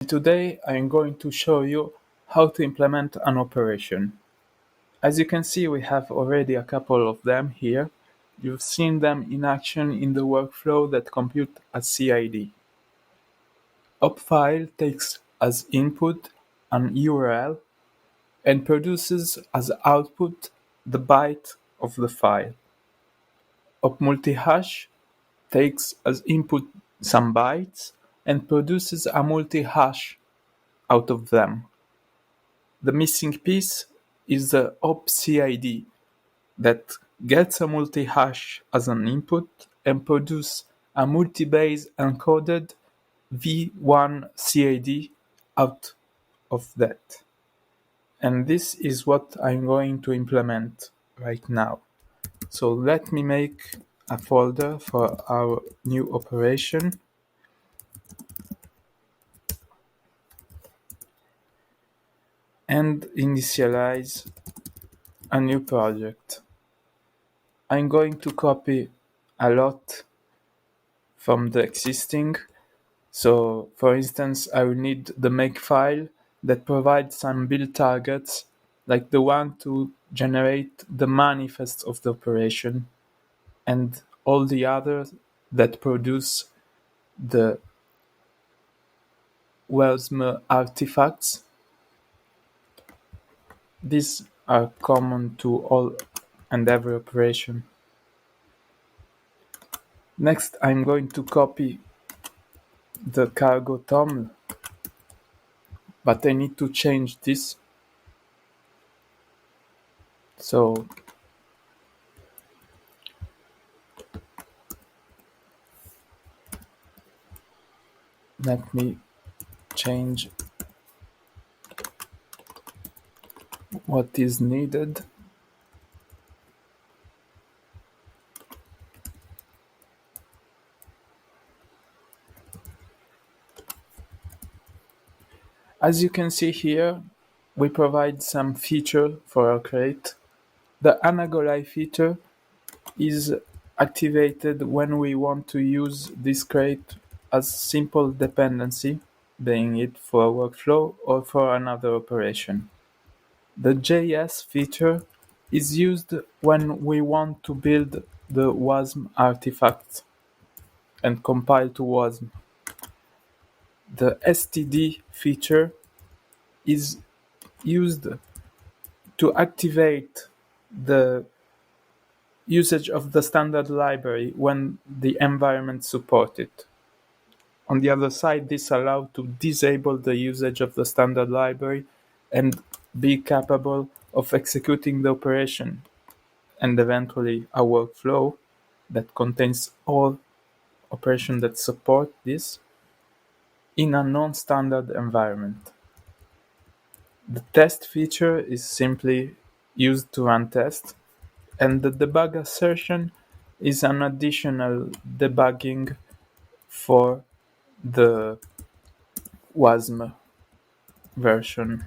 Today I'm going to show you how to implement an operation. As you can see, we have already a couple of them here. You've seen them in action in the workflow that compute a CID. Opfile takes as input an URL and produces as output the byte of the file. Opmultihash takes as input some bytes and produces a multi-hash out of them. The missing piece is the opcid that gets a multi-hash as an input and produces a multi-base encoded v1 CID out of that. And this is what I'm going to implement right now. So let me make a folder for our new operation. And initialize a new project. I'm going to copy a lot from the existing. So for instance, I will need the makefile that provides some build targets, like the one to generate the manifest of the operation, and all the others that produce the WASM artifacts. These are common to all and every operation. Next, I'm going to copy the cargo toml, but I need to change this. So let me change what is needed. As you can see here, we provide some feature for our crate. The Anagolay feature is activated when we want to use this crate as simple dependency, being it for a workflow or for another operation. The JS feature is used when we want to build the WASM artifact and compile to WASM. The std feature is used to activate the usage of the standard library when the environment supports it. On the other side, this allows to disable the usage of the standard library and be capable of executing the operation and eventually a workflow that contains all operations that support this in a non-standard environment. The test feature is simply used to run tests, and the debug assertion is an additional debugging for the WASM version.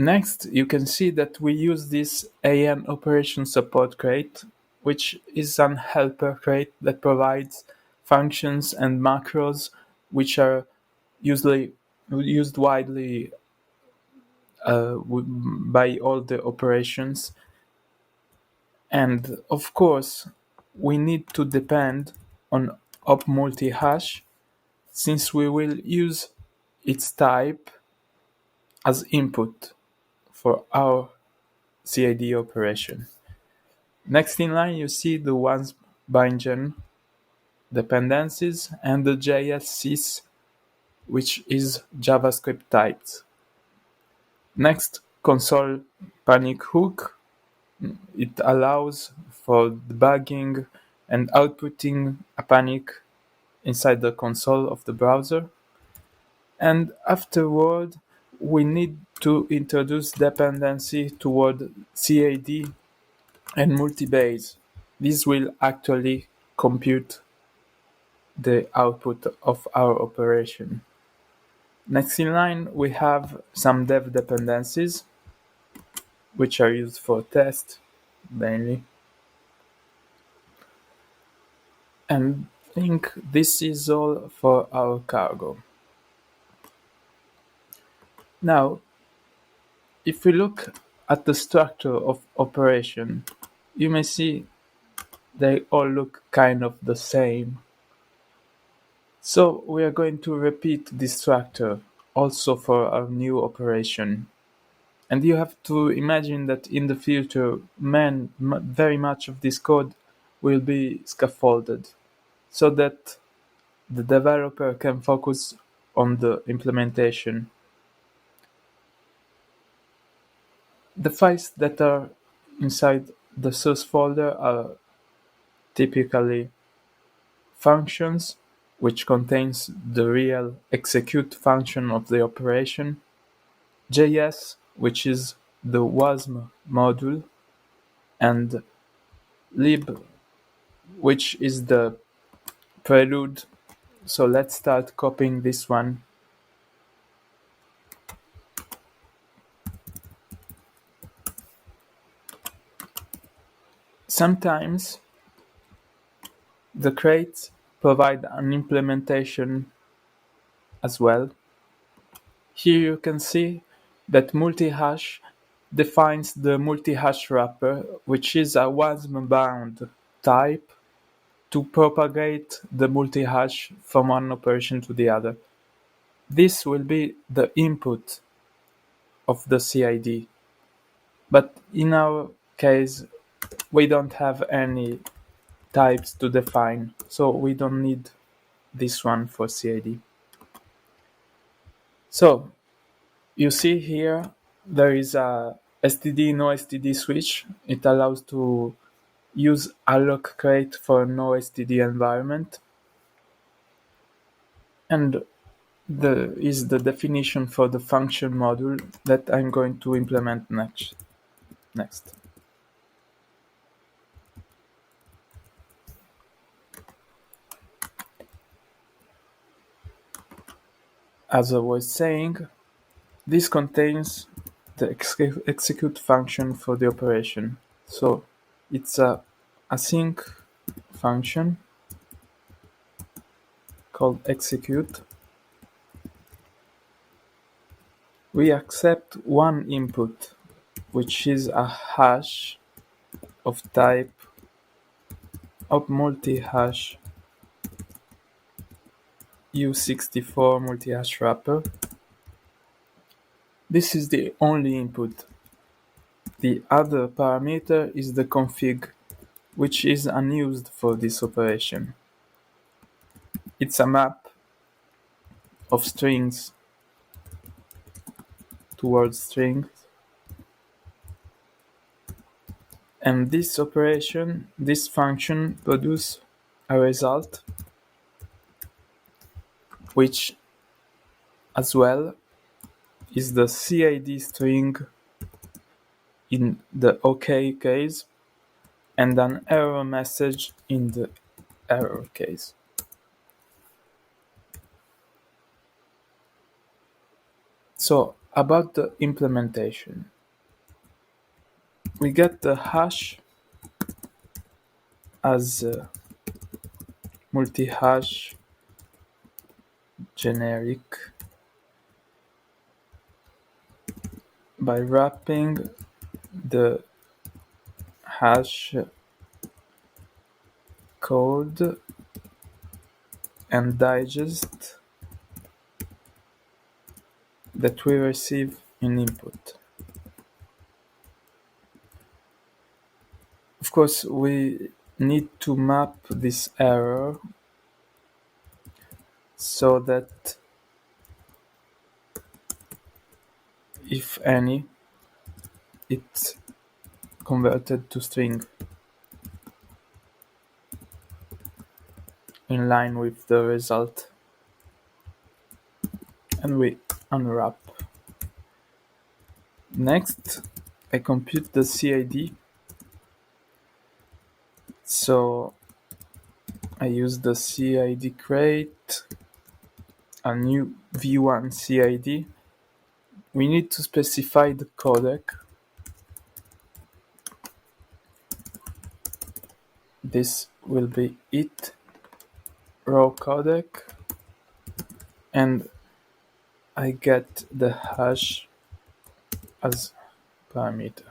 Next, you can see that we use this AN operation support crate, which is an helper crate that provides functions and macros which are usually used widely by all the operations. And of course, we need to depend on op multi-hash since we will use its type as input for our CID operation. Next in line, you see the WASM bindgen dependencies and the JS which is JavaScript typed. Next, console panic hook. It allows for debugging and outputting a panic inside the console of the browser. And afterward, we need to introduce dependency toward CAD and multibase. This will actually compute the output of our operation. Next in line, we have some dev dependencies, which are used for test mainly. And think this is all for our cargo. Now, if we look at the structure of operation, you may see they all look kind of the same. So we are going to repeat this structure also for our new operation. And you have to imagine that in the future, very much of this code will be scaffolded so that the developer can focus on the implementation. The files that are inside the source folder are typically functions, which contains the real execute function of the operation, JS, which is the WASM module, and lib, which is the prelude. So let's start copying this one. Sometimes the crates provide an implementation as well. Here you can see that multi-hash defines the multi-hash wrapper, which is a WASM-bound type to propagate the multi-hash from one operation to the other. This will be the input of the CID. But in our case, we don't have any types to define, so we don't need this one for CID. So you see here there is a STD no STD switch. It allows to use alloc crate for no STD environment, and there is the definition for the function module that I'm going to implement next. As I was saying, this contains the execute function for the operation. So it's a async function called execute. We accept one input, which is a hash of type of multi-hash U64 multi-hash wrapper. This is the only input. The other parameter is the config, which is unused for this operation. It's a map of strings towards strings. And this operation, this function, produces a result, which as well is the CID string in the OK case and an error message in the error case. So about the implementation, we get the hash as multi-hash generic by wrapping the hash code and digest that we receive in input. Of course, we need to map this error so that, if any, it's converted to string in line with the result. And we unwrap. Next, I compute the CID. So I use the CID crate, a new v1 CID. We need to specify the codec. This will be it. row codec, and I get the hash as parameter.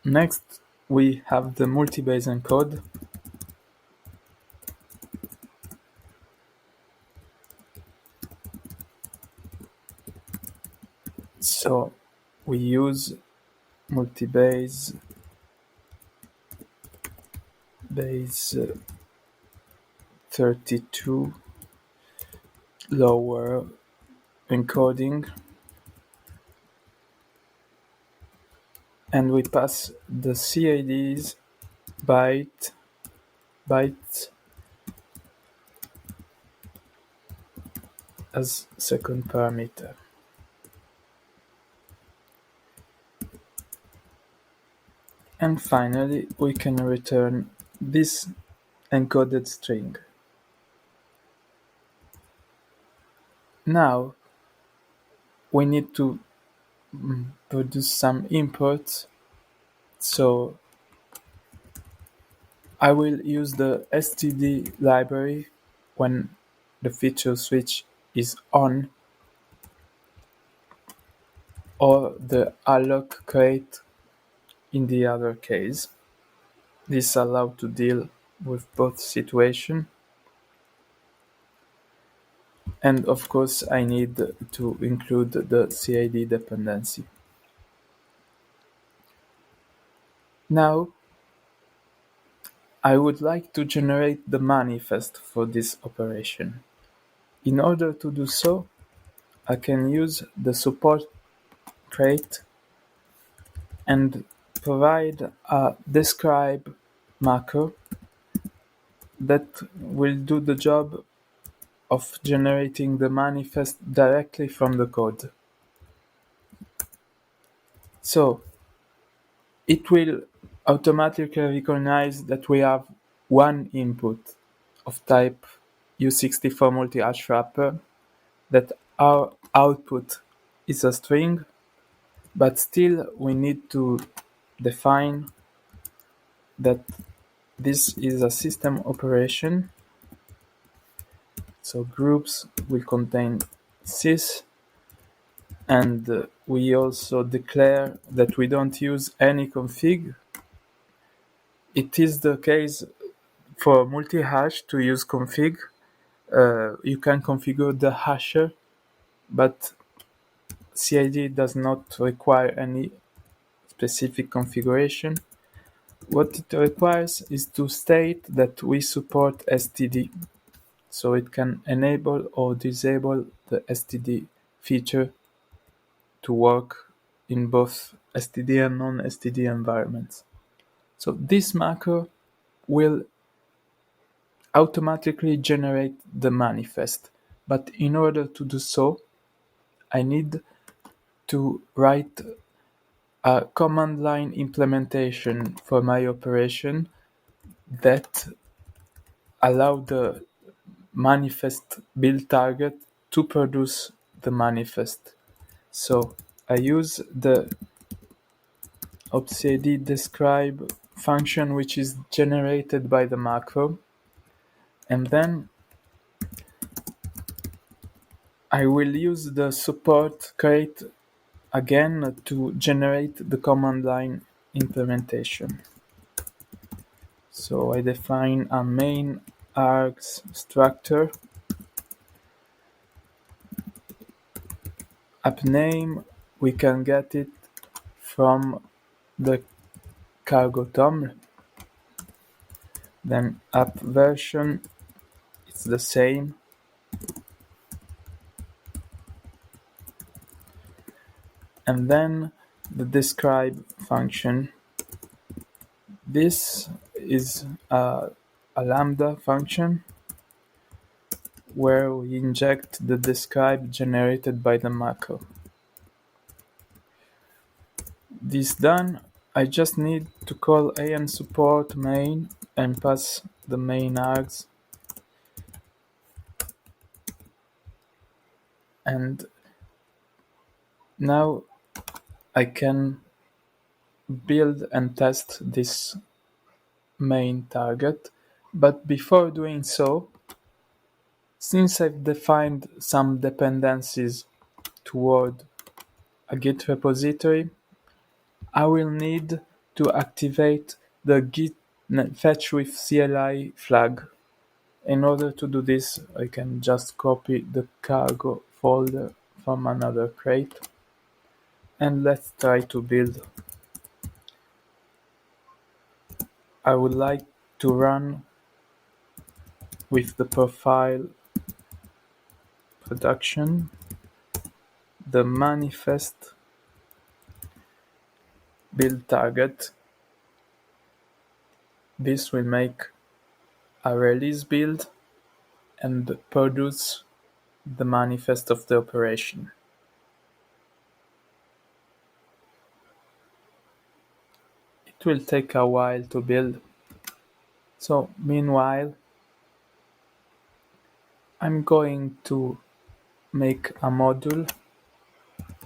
Next, we have the multi-base encode. So we use multi-base base 32 lower encoding, and we pass the CIDs bytes as second parameter. And finally, we can return this encoded string. Now we need to produce some imports. So I will use the std library when the feature switch is on, or the alloc crate in the other case. This allows to deal with both situations. And of course I need to include the CID dependency. Now I would like to generate the manifest for this operation. In order to do so, I can use the support crate and provide a describe marker that will do the job of generating the manifest directly from the code. So it will automatically recognize that we have one input of type U64 multi-hash wrapper, that our output is a string, but still we need to define that this is a system operation. So groups will contain sys, and we also declare that we don't use any config. It is the case for multi-hash to use config. You can configure the hasher, but CID does not require any specific configuration. What it requires is to state that we support STD, so it can enable or disable the STD feature to work in both STD and non-STD environments. So this marker will automatically generate the manifest, but in order to do so, I need to write a command line implementation for my operation that allow the manifest build target to produce the manifest. So I use the obcd describe function, which is generated by the macro, and then I will use the support crate again to generate the command line implementation. So I define a main args structure. App name, we can get it from the cargo toml. Then app version, it's the same. And then the describe function. This is a lambda function where we inject the describe generated by the macro. This done, I just need to call an support main and pass the main args, and now I can build and test this main target. But before doing so, since I've defined some dependencies toward a Git repository, I will need to activate the git fetch with CLI flag. In order to do this, I can just copy the cargo folder from another crate, and let's try to build. I would like to run with the profile production, the manifest build target. This will make a release build and produce the manifest of the operation. It will take a while to build. So meanwhile, I'm going to make a module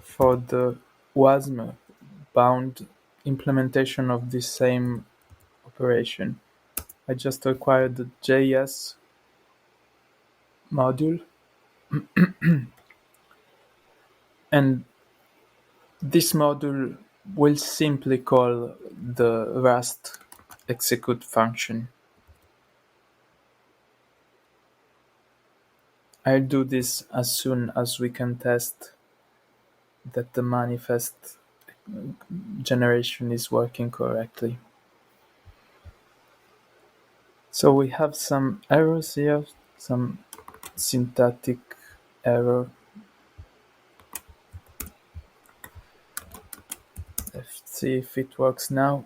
for the WASM bound implementation of this same operation. I just required the JS module, and this module will simply call the Rust execute function. I'll do this as soon as we can test that the manifest generation is working correctly. So we have some errors here, some syntactic error. Let's see if it works now.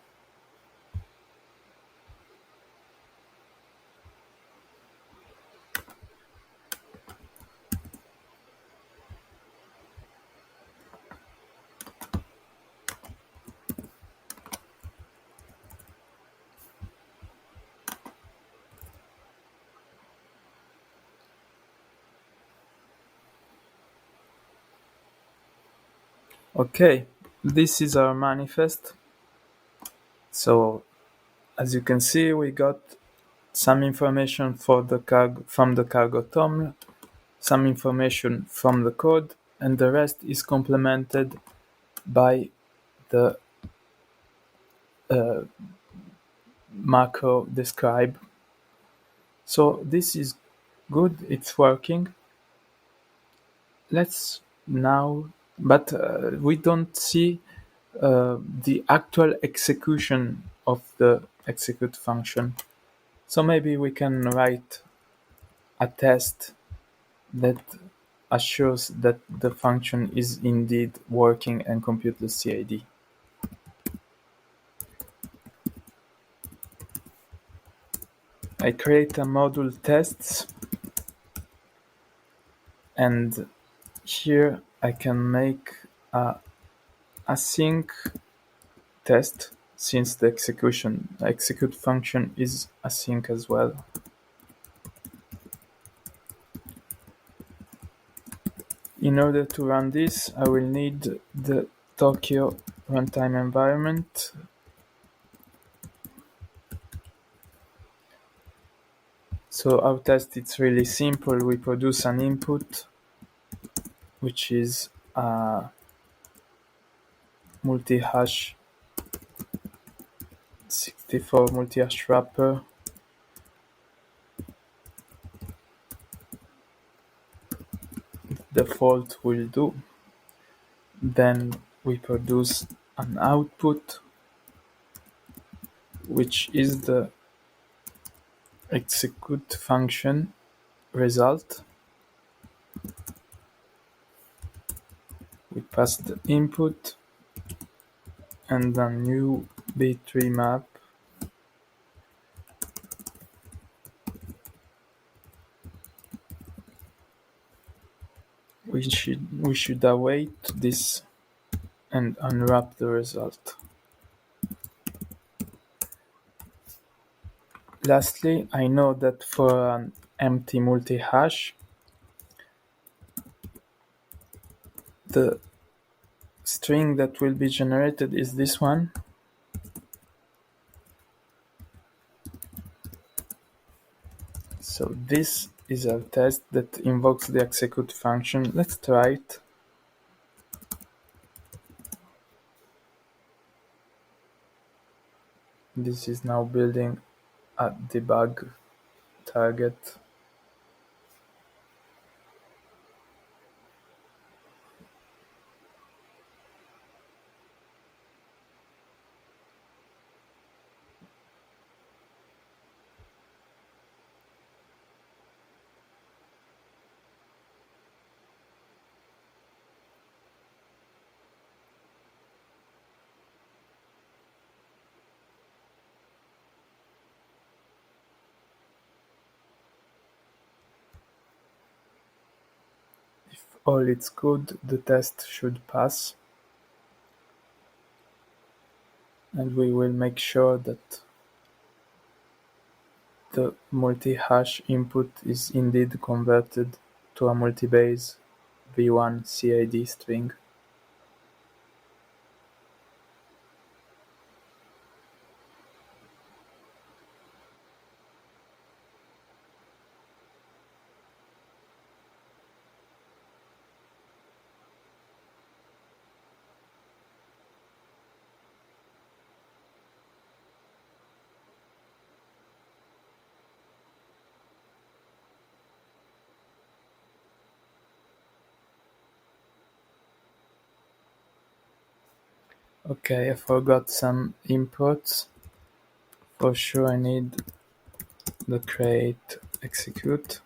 Okay, this is our manifest. So as you can see, we got some information from the cargo toml, some information from the code, and the rest is complemented by the macro describe. So this is good, it's working. Let's now, but we don't see the actual execution of the execute function. So maybe we can write a test that assures that the function is indeed working and compute the CID. I create a module tests, and here I can make a async test since the execute function is async as well. In order to run this, I will need the Tokyo runtime environment. So our test, it's really simple. We produce an input, which is a multi-hash 64 multi-hash wrapper. Default will do. Then we produce an output, which is the execute function result. We pass the input and a new B3 map. We should await this and unwrap the result. Lastly, I know that for an empty multi-hash, the string that will be generated is this one. So this is our test that invokes the execute function. Let's try it. This is now building a debug target. If all is good, the test should pass. And we will make sure that the multi-hash input is indeed converted to a multi-base v1 CID string. Okay, I forgot some imports. For sure I need the create execute.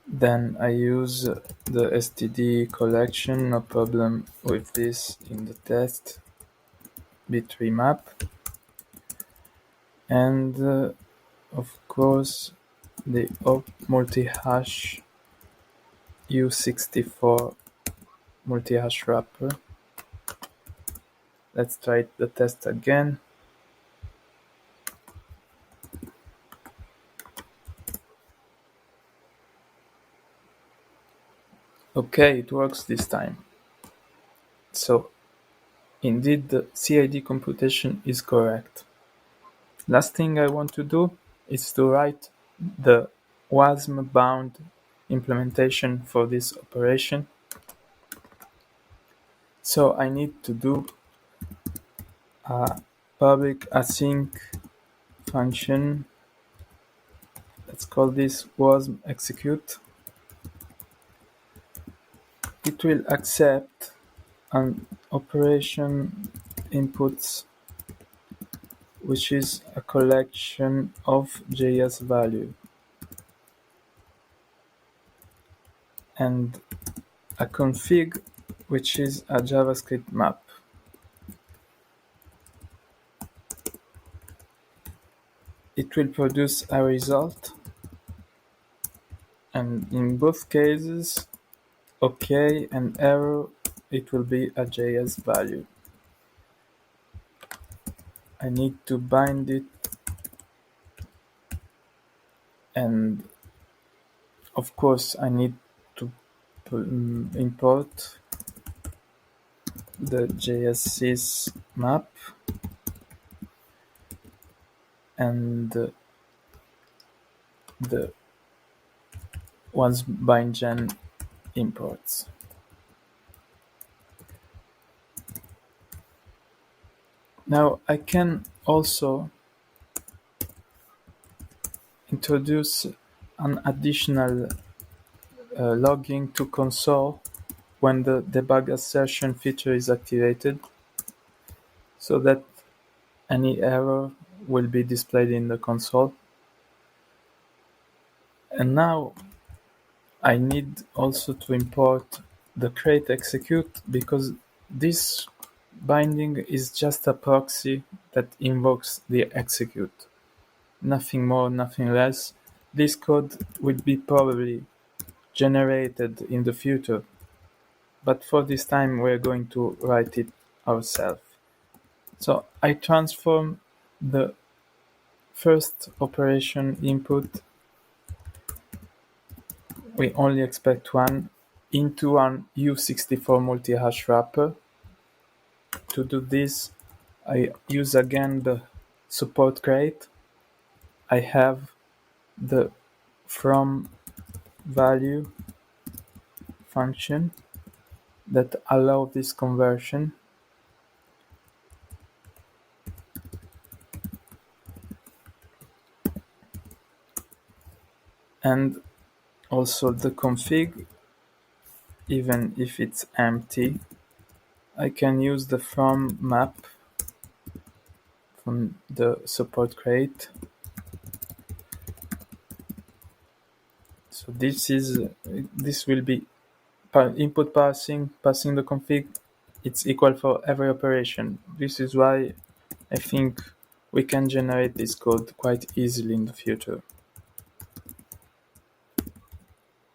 Then I use the std collection, no problem with this in the test, b3 map. And of course the multi-hash U64 multi-hash wrapper. Let's try the test again. Okay, it works this time. So indeed the CID computation is correct. Last thing I want to do is to write the WASM bound implementation for this operation. So I need to do a public async function. Let's call this WASM execute. It will accept an operation inputs, which is a collection of JS value, and a config, which is a JavaScript map. It will produce a result, and in both cases, OK and error, it will be a JS value. I need to bind it, and of course I need to import the JSSys map and the once bindgen imports. Now I can also introduce an additional logging to console when the debug assertion feature is activated, so that any error will be displayed in the console. And now I need also to import the create execute, because this binding is just a proxy that invokes the execute. Nothing more, nothing less. This code will be probably generated in the future, but for this time we're going to write it ourselves. So I transform the first operation input, we only expect one, into an U64 multi-hash wrapper. To do this, I use again the support crate, I have the from value function that allow this conversion, and also the config, even if it's empty, I can use the from map from the support crate. So this will be input passing the config. It's equal for every operation. This is why I think we can generate this code quite easily in the future.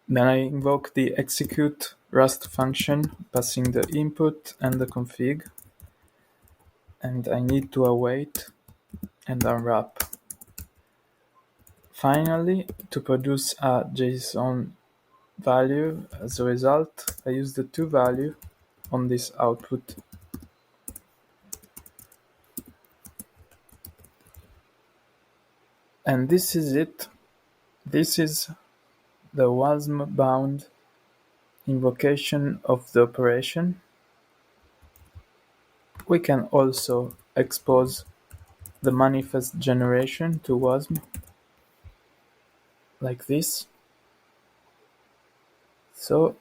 Then I invoke the execute Rust function, passing the input and the config, and I need to await and unwrap. Finally, to produce a JSON value as a result, I use the toValue on this output. And this is it. This is the WASM bound invocation of the operation. We can also expose the manifest generation to WASM like this. So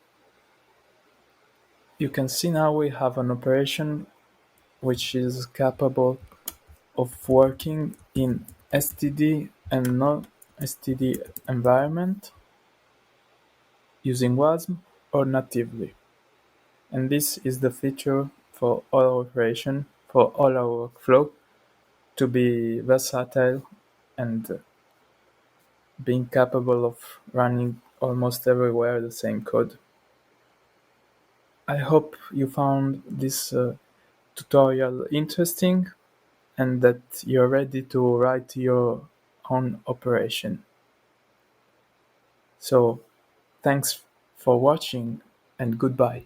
you can see now we have an operation which is capable of working in STD and non-STD environment using WASM or natively. And this is the feature for all our operation, for all our workflow, to be versatile and being capable of running almost everywhere the same code. I hope you found this tutorial interesting and that you're ready to write your own operation. So, thanks for watching and goodbye.